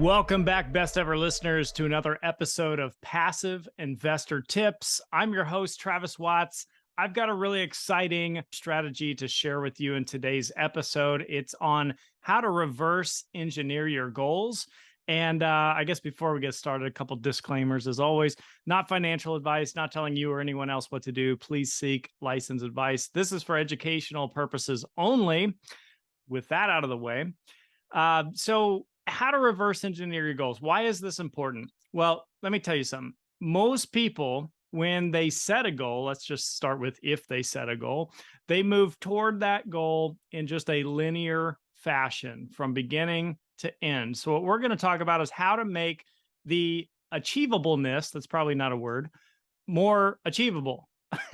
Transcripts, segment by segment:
Welcome back, best ever listeners, to another episode of Passive Investor Tips. I'm your host, Travis Watts. I've got a really exciting strategy to share with you in today's episode. It's on how to reverse engineer your goals. And I guess before we get started, a couple disclaimers as always. Not financial advice, not telling you or anyone else what to do. Please seek licensed advice. This is for educational purposes only. With that out of the way, so how to reverse engineer your goals. Why is this important? Well, let me tell you something. Most people, when they set a goal, let's just start with if they set a goal, they move toward that goal in just a linear fashion from beginning to end. So what we're going to talk about is how to make the achievableness, that's probably not a word, more achievable.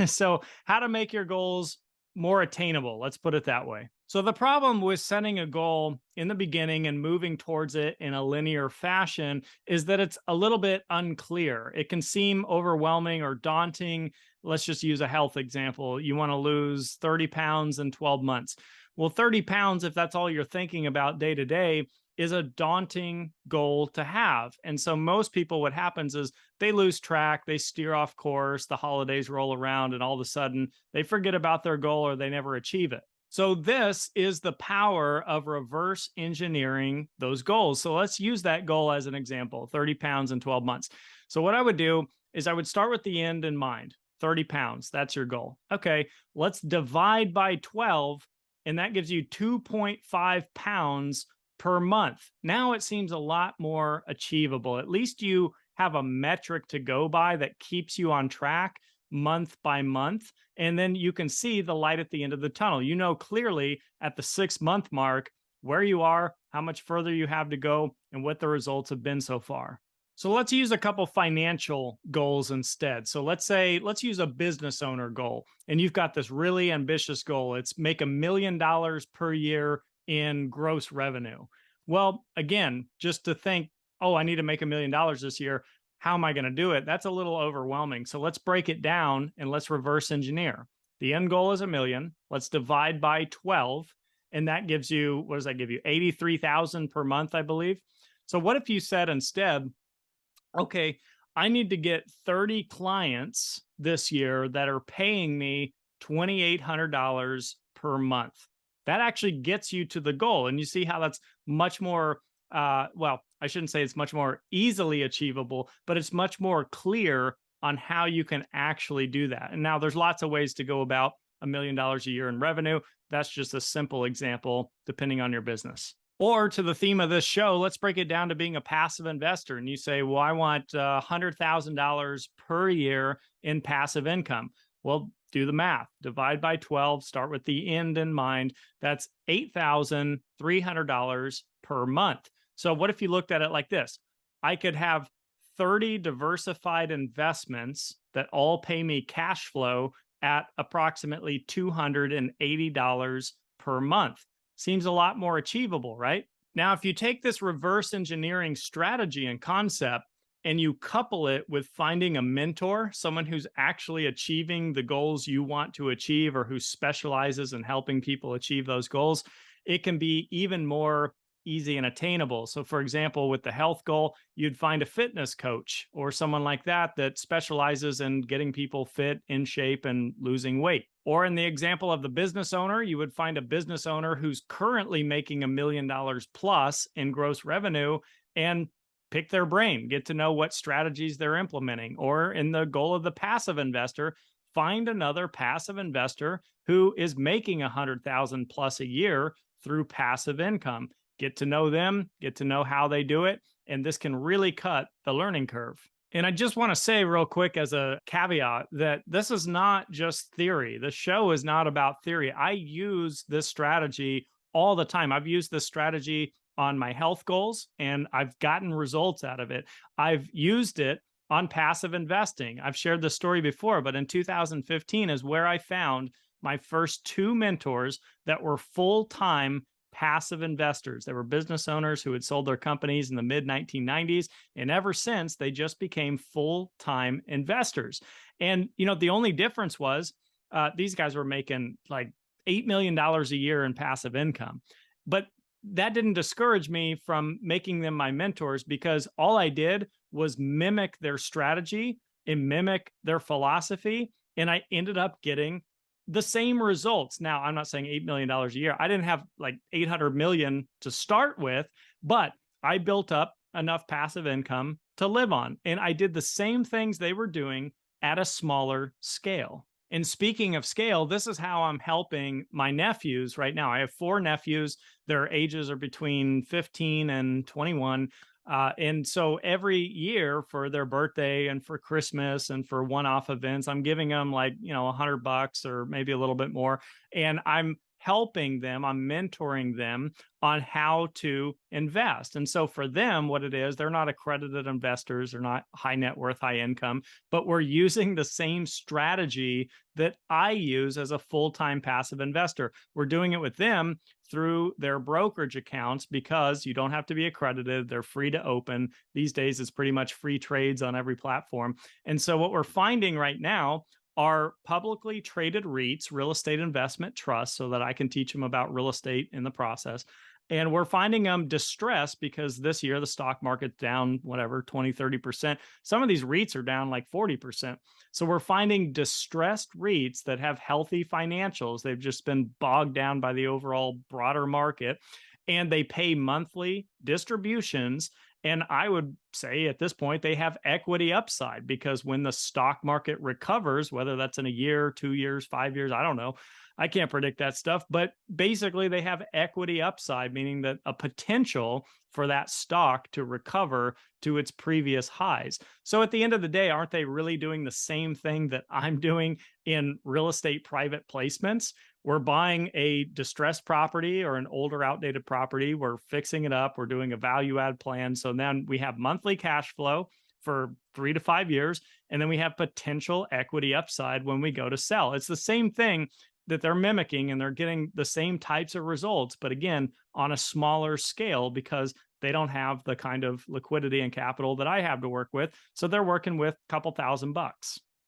So how to make your goals more attainable, let's put it that way. So the problem with setting a goal in the beginning and moving towards it in a linear fashion is that it's a little bit unclear. It can seem overwhelming or daunting. Let's just use a health example. You want to lose 30 pounds in 12 months. Well, 30 pounds, if that's all you're thinking about day to day, is a daunting goal to have. And so most people, what happens is they lose track, they steer off course, the holidays roll around, and all of a sudden they forget about their goal or they never achieve it. So this is the power of reverse engineering those goals. So let's use that goal as an example, 30 pounds in 12 months. So what I would do is I would start with the end in mind, 30 pounds, that's your goal. Okay, let's divide by 12, and that gives you 2.5 pounds per month. Now it seems a lot more achievable. At least you have a metric to go by that keeps you on track month by month. And then you can see the light at the end of the tunnel. You know clearly at the 6-month mark where you are, how much further you have to go, and what the results have been so far. So let's use a couple financial goals instead. So let's use a business owner goal. And you've got this really ambitious goal. It's make $1 million per year in gross revenue. Well, again, just to think, oh, I need to make $1 million this year. How am I going to do it? That's a little overwhelming. So let's break it down and let's reverse engineer. The end goal is $1 million. Let's divide by 12. And that gives you, what does that give you? 83,000 per month, I believe. So what if you said instead, okay, I need to get 30 clients this year that are paying me $2,800 per month. That actually gets you to the goal. And you see how that's much more, well, I shouldn't say it's much more easily achievable, but it's much more clear on how you can actually do that. And now there's lots of ways to go about $1 million a year in revenue. That's just a simple example, depending on your business. Or to the theme of this show, let's break it down to being a passive investor. And you say, well, I want $100,000 per year in passive income. Well, do the math, divide by 12, start with the end in mind. That's $8,300 per month. So what if you looked at it like this? I could have 30 diversified investments that all pay me cash flow at approximately $280 per month. Seems a lot more achievable, right? Now, if you take this reverse engineering strategy and concept and you couple it with finding a mentor, someone who's actually achieving the goals you want to achieve or who specializes in helping people achieve those goals, it can be even more easy and attainable. So for example, with the health goal, you'd find a fitness coach or someone like that that specializes in getting people fit, in shape, and losing weight. Or in the example of the business owner, you would find a business owner who's currently making $1 million plus in gross revenue and pick their brain, get to know what strategies they're implementing. Or in the goal of the passive investor, find another passive investor who is making 100,000 plus a year through passive income. Get to know them, get to know how they do it, and this can really cut the learning curve. And I just want to say real quick as a caveat that this is not just theory. The show is not about theory. I use this strategy all the time. I've used this strategy on my health goals, and I've gotten results out of it. I've used it on passive investing. I've shared this story before, but in 2015 is where I found my first 2 mentors that were full-time passive investors. They were business owners who had sold their companies in the mid-1990s. And ever since, they just became full-time investors. And, you know, the only difference was these guys were making like $8 million a year in passive income. But that didn't discourage me from making them my mentors, because all I did was mimic their strategy and mimic their philosophy. And I ended up getting the same results. Now, I'm not saying $8 million a year. I didn't have like 800 million to start with, but I built up enough passive income to live on. And I did the same things they were doing at a smaller scale. And speaking of scale, this is how I'm helping my nephews right now. I have 4 nephews. Their ages are between 15 and 21. And so every year for their birthday and for Christmas and for one-off events, I'm giving them like, $100 or maybe a little bit more. And I'm helping them, I'm mentoring them on how to invest. And so for them, what it is, they're not accredited investors, they're not high net worth, high income, but we're using the same strategy that I use as a full-time passive investor. We're doing it with them through their brokerage accounts because you don't have to be accredited. They're free to open. These days, it's pretty much free trades on every platform. And so what we're finding right now are publicly traded REITs, real estate investment trusts, so that I can teach them about real estate in the process. And we're finding them distressed because this year the stock market's down, whatever, 20, 30%. Some of these REITs are down like 40%. So we're finding distressed REITs that have healthy financials. They've just been bogged down by the overall broader market, and they pay monthly distributions. And I would say at this point, they have equity upside, because when the stock market recovers, whether that's in a year, 2 years, 5 years, I don't know, I can't predict that stuff, but basically they have equity upside, meaning that a potential for that stock to recover to its previous highs. So at the end of the day, aren't they really doing the same thing that I'm doing in real estate private placements? We're buying a distressed property or an older, outdated property. We're fixing it up. We're doing a value add plan. So then we have monthly cash flow for 3 to 5 years. And then we have potential equity upside when we go to sell. It's the same thing that they're mimicking, and they're getting the same types of results, but again, on a smaller scale, because they don't have the kind of liquidity and capital that I have to work with. So they're working with a couple $1,000.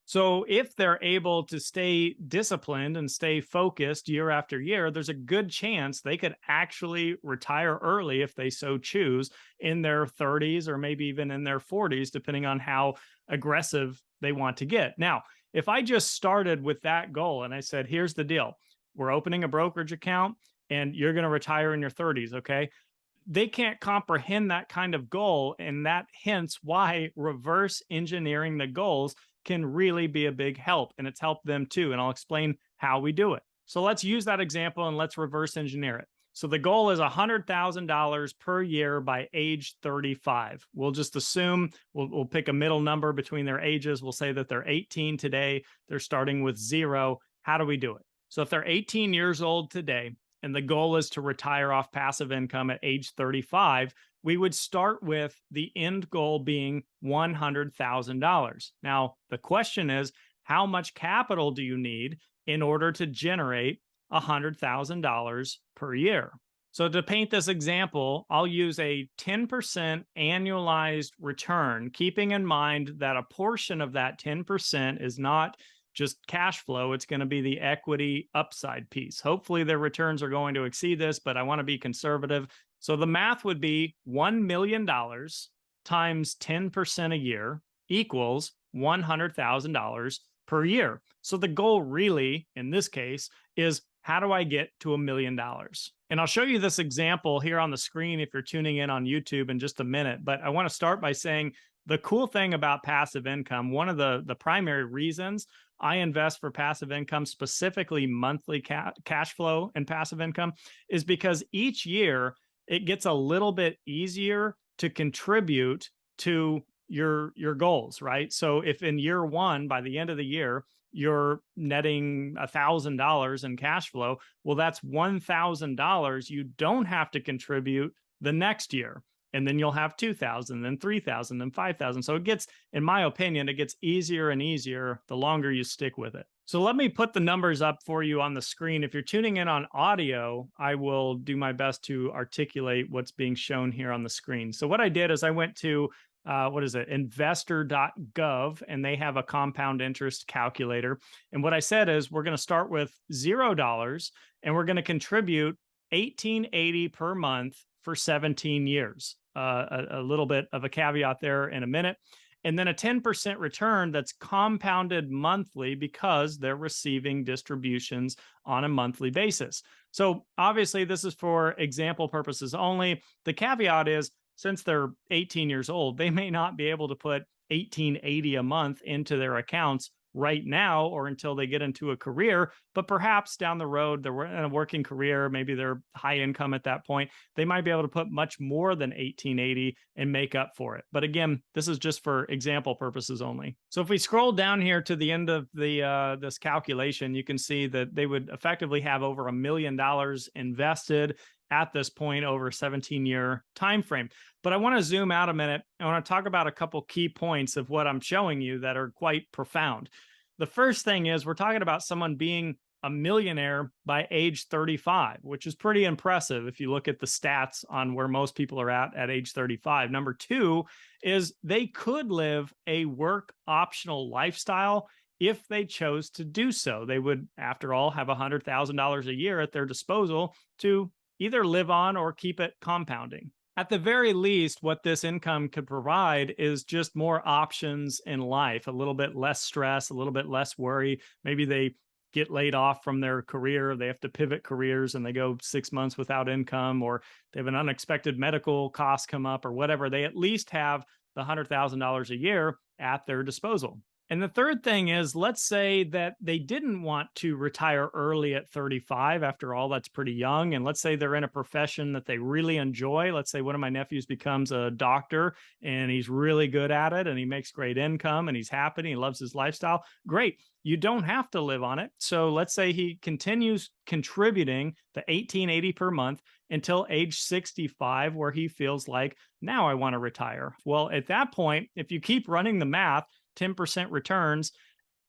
So if they're able to stay disciplined and stay focused year after year, there's a good chance they could actually retire early if they so choose, in their 30s or maybe even in their 40s, depending on how aggressive they want to get. Now, if I just started with that goal and I said, here's the deal, we're opening a brokerage account and you're going to retire in your 30s, okay? They can't comprehend that kind of goal. And that hence why reverse engineering the goals can really be a big help. And it's helped them too. And I'll explain how we do it. So let's use that example and let's reverse engineer it. So the goal is $100,000 per year by age 35. We'll just assume we'll pick a middle number between their ages. We'll say that they're 18 today. They're starting with 0. How do we do it? So if they're 18 years old today, and the goal is to retire off passive income at age 35, we would start with the end goal being $100,000. Now, the question is, how much capital do you need in order to generate $100,000 per year? So to paint this example, I'll use a 10% annualized return, keeping in mind that a portion of that 10% is not just cash flow. It's going to be the equity upside piece. Hopefully their returns are going to exceed this, but I want to be conservative. So the math would be $1 million times 10% a year equals $100,000 per year. So the goal really, in this case, is how do I get to $1 million? And I'll show you this example here on the screen if you're tuning in on YouTube in just a minute. But I want to start by saying the cool thing about passive income, one of the primary reasons I invest for passive income, specifically monthly cash flow and passive income, is because each year it gets a little bit easier to contribute to your goals, right? So if in year one, by the end of the year, you're netting $1,000 in cash flow, well, that's $1,000 you don't have to contribute the next year. And then you'll have 2,000, then 3,000, then 5,000. So it gets, in my opinion, it gets easier and easier the longer you stick with it. So let me put the numbers up for you on the screen. If you're tuning in on audio, I will do my best to articulate what's being shown here on the screen. So what I did is I went to investor.gov, and they have a compound interest calculator. And what I said is we're going to start with $0 and we're going to contribute 1880 per month for 17 years. A little bit of a caveat there in a minute. And then a 10% return that's compounded monthly because they're receiving distributions on a monthly basis. So obviously, this is for example purposes only. The caveat is since they're 18 years old, they may not be able to put 1880 a month into their accounts right now or until they get into a career, but perhaps down the road, they're in a working career, maybe they're high income at that point, they might be able to put much more than 1880 and make up for it. But again, this is just for example purposes only. So if we scroll down here to the end of the this calculation, you can see that they would effectively have over $1 million invested at this point over a 17-year time frame. But I want to zoom out a minute. I want to talk about a couple key points of what I'm showing you that are quite profound. The first thing is we're talking about someone being a millionaire by age 35, which is pretty impressive if you look at the stats on where most people are at age 35. Number two is they could live a work optional lifestyle if they chose to do so. They would, after all, have $100,000 a year at their disposal to either live on or keep it compounding. At the very least, what this income could provide is just more options in life, a little bit less stress, a little bit less worry. Maybe they get laid off from their career, they have to pivot careers and they go 6 months without income, or they have an unexpected medical cost come up or whatever. They at least have the $100,000 a year at their disposal. And the third thing is, let's say that they didn't want to retire early at 35. After all, that's pretty young. And let's say they're in a profession that they really enjoy. Let's say one of my nephews becomes a doctor and he's really good at it and he makes great income and he's happy and he loves his lifestyle. Great. You don't have to live on it. So let's say he continues contributing the 1880 per month until age 65, where he feels like, now I want to retire. Well, at that point, if you keep running the math, 10% returns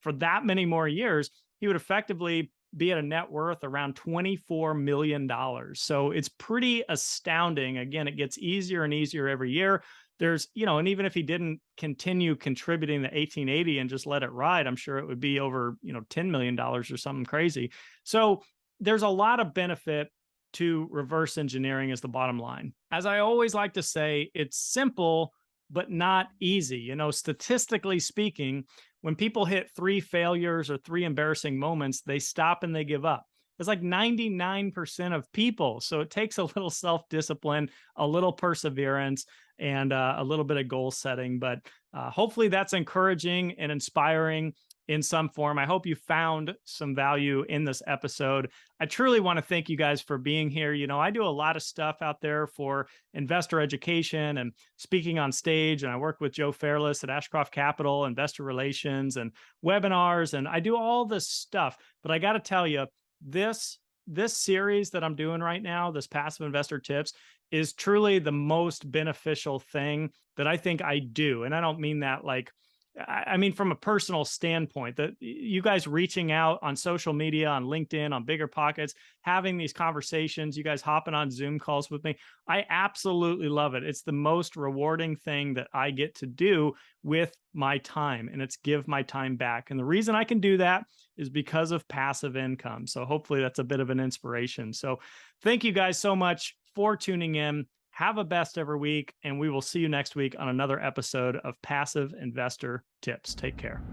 for that many more years, he would effectively be at a net worth around $24 million. So it's pretty astounding. Again, it gets easier and easier every year. There's, and even if he didn't continue contributing the 1880 and just let it ride, I'm sure it would be over, $10 million or something crazy. So there's a lot of benefit to reverse engineering is the bottom line. As I always like to say, it's simple, but not easy. Statistically speaking, when people hit 3 failures or 3 embarrassing moments, they stop and they give up. It's like 99% of people. So it takes a little self-discipline, a little perseverance, and a little bit of goal setting. But hopefully that's encouraging and inspiring in some form. I hope you found some value in this episode. I truly want to thank you guys for being here. I do a lot of stuff out there for investor education and speaking on stage, and I work with Joe Fairless at Ashcroft Capital, investor relations and webinars, and I do all this stuff. But I got to tell you, this series that I'm doing right now, this Passive Investor Tips, is truly the most beneficial thing that I think I do. And I don't mean that like, I mean, from a personal standpoint, that you guys reaching out on social media, on LinkedIn, on Bigger Pockets, having these conversations, you guys hopping on Zoom calls with me, I absolutely love it. It's the most rewarding thing that I get to do with my time, and it's give my time back. And the reason I can do that is because of passive income. So hopefully that's a bit of an inspiration. So thank you guys so much for tuning in. Have a best ever week, and we will see you next week on another episode of Passive Investor Tips. Take care.